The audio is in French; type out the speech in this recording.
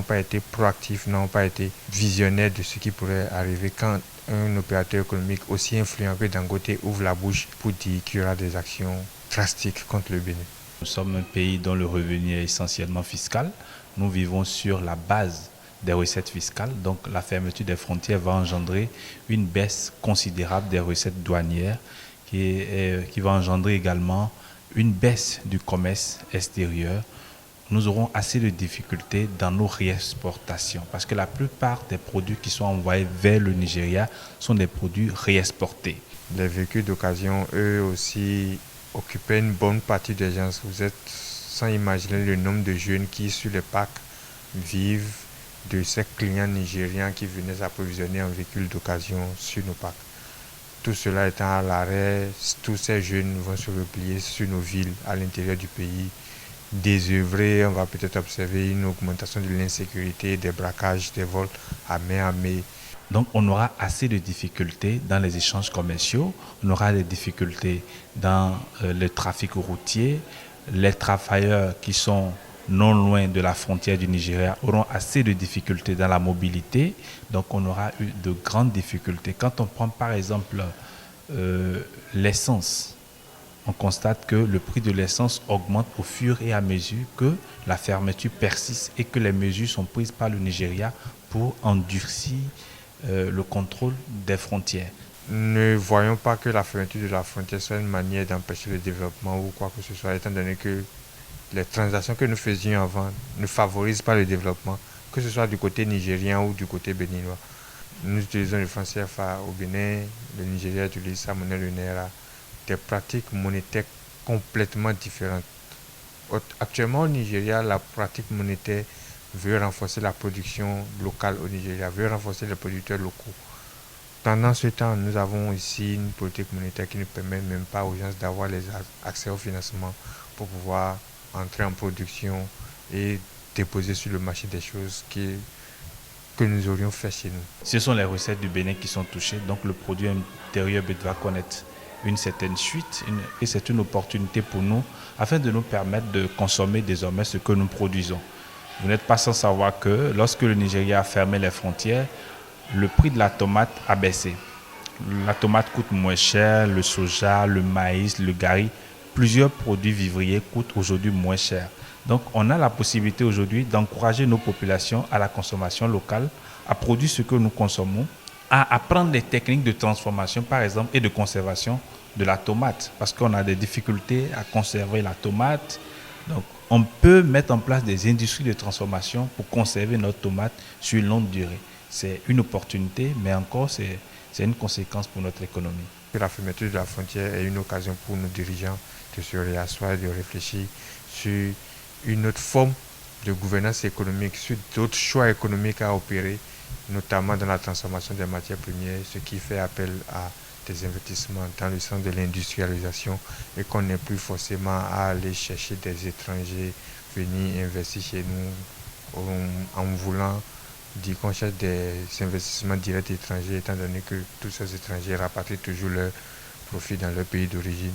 pas été proactifs, n'ont pas été visionnaires de ce qui pourrait arriver quand un opérateur économique aussi influent que Dangote ouvre la bouche pour dire qu'il y aura des actions drastiques contre le Bénin. Nous sommes un pays dont le revenu est essentiellement fiscal. Nous vivons sur la base des recettes fiscales. Donc la fermeture des frontières va engendrer une baisse considérable des recettes douanières qui va engendrer également une baisse du commerce extérieur. Nous aurons assez de difficultés dans nos réexportations parce que la plupart des produits qui sont envoyés vers le Nigeria sont des produits réexportés. Les véhicules d'occasion, eux aussi, occupaient une bonne partie des gens. Vous êtes sans imaginer le nombre de jeunes qui, sur les packs, vivent de ces clients nigérians qui venaient s'approvisionner en véhicules d'occasion sur nos packs. Tout cela étant à l'arrêt, tous ces jeunes vont se replier sur nos villes à l'intérieur du pays. Désœuvrés, on va peut-être observer une augmentation de l'insécurité, des braquages, des vols à main armée. Donc on aura assez de difficultés dans les échanges commerciaux, on aura des difficultés dans le trafic routier. Les travailleurs qui sont non loin de la frontière du Nigeria auront assez de difficultés dans la mobilité. Donc on aura eu de grandes difficultés. Quand on prend par exemple l'essence, on constate que le prix de l'essence augmente au fur et à mesure que la fermeture persiste et que les mesures sont prises par le Nigeria pour endurcir le contrôle des frontières. Ne voyons pas que la fermeture de la frontière soit une manière d'empêcher le développement ou quoi que ce soit, étant donné que les transactions que nous faisions avant ne favorisent pas le développement, que ce soit du côté nigérien ou du côté béninois. Nous utilisons le franc CFA au Bénin, le Nigeria utilise sa monnaie, le Naira. Des pratiques monétaires complètement différentes. Actuellement au Nigeria, la pratique monétaire veut renforcer la production locale au Nigeria, veut renforcer les producteurs locaux. Pendant ce temps, nous avons ici une politique monétaire qui ne permet même pas aux gens d'avoir accès au financement pour pouvoir entrer en production et déposer sur le marché des choses que nous aurions fait chez nous. Ce sont les recettes du Bénin qui sont touchées, donc le produit intérieur brut va connaître une certaine chute et c'est une opportunité pour nous afin de nous permettre de consommer désormais ce que nous produisons. Vous n'êtes pas sans savoir que lorsque le Nigeria a fermé les frontières, le prix de la tomate a baissé. La tomate coûte moins cher, le soja, le maïs, le gari, plusieurs produits vivriers coûtent aujourd'hui moins cher. Donc on a la possibilité aujourd'hui d'encourager nos populations à la consommation locale, à produire ce que nous consommons, à apprendre des techniques de transformation par exemple et de conservation de la tomate parce qu'on a des difficultés à conserver la tomate. Donc on peut mettre en place des industries de transformation pour conserver notre tomate sur une longue durée. C'est une opportunité, mais encore c'est une conséquence pour notre économie. La fermeture de la frontière est une occasion pour nos dirigeants de se réasseoir et de réfléchir sur une autre forme de gouvernance économique, sur d'autres choix économiques à opérer, notamment dans la transformation des matières premières, ce qui fait appel à des investissements dans le sens de l'industrialisation et qu'on n'ait plus forcément à aller chercher des étrangers venir investir chez nous en voulant dire qu'on cherche des investissements directs étrangers étant donné que tous ces étrangers rapatrient toujours leurs profits dans leur pays d'origine.